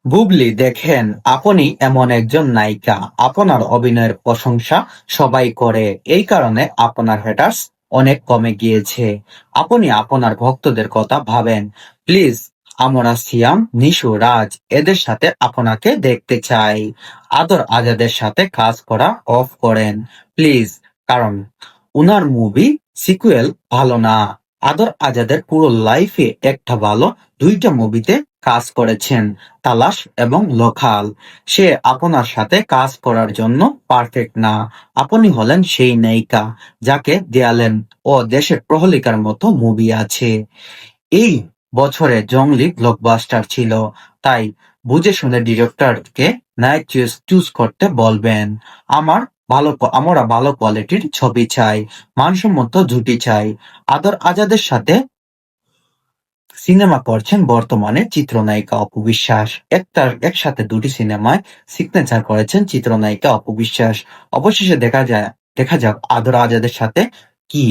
বুবলি দেখেন, আপনি এমন একজন নায়িকা, আপনার অভিনয়ের প্রশংসা সবাই করে, এই কারণে আপনার হ্যাটার্স অনেক কমে গিয়েছে। আপনি আপনার ভক্তদের কথা ভাবেন। প্লিজ, আমরা সিয়াম, নিশু, রাজ এদের সাথে আপনাকে দেখতে চাই। আদর আজাদের সাথে কাজ করা অফ করেন প্লিজ, কারণ উনার মুভি সিকুয়েল ভালো না। আদর আজাদের পুরো লাইফে একটা ভালো, দুইটা মুভিতে কাজ করেছেন, তালাশ এবং লোখাল। সে আপনার সাথে কাজ করার জন্য পারফেক্ট না। আপনি হলেন সেই নায়িকা যাকে দেয়ালেন ও দেশের প্রহলিকার মতো মুভি আছে। এই বছরে জংলি ব্লকবাস্টার ছিল, তাই বুঝে শুনে ডিরেক্টরকে নায়ক চুজ করতে বলবেন। আমার আমরা ভালো কোয়ালিটির ছবি চাই, মানসম্মত জুটি চাই। আদর আজাদের সাথে সিনেমা করছেন বর্তমানে চিত্রনায়িকা অপু বিশ্বাস। একসাথে দুটি সিনেমায় সিগনেচার করেছেন চিত্রনায়িকা অপু বিশ্বাস। অবশেষে দেখা যাক আদর আজাদের সাথে কি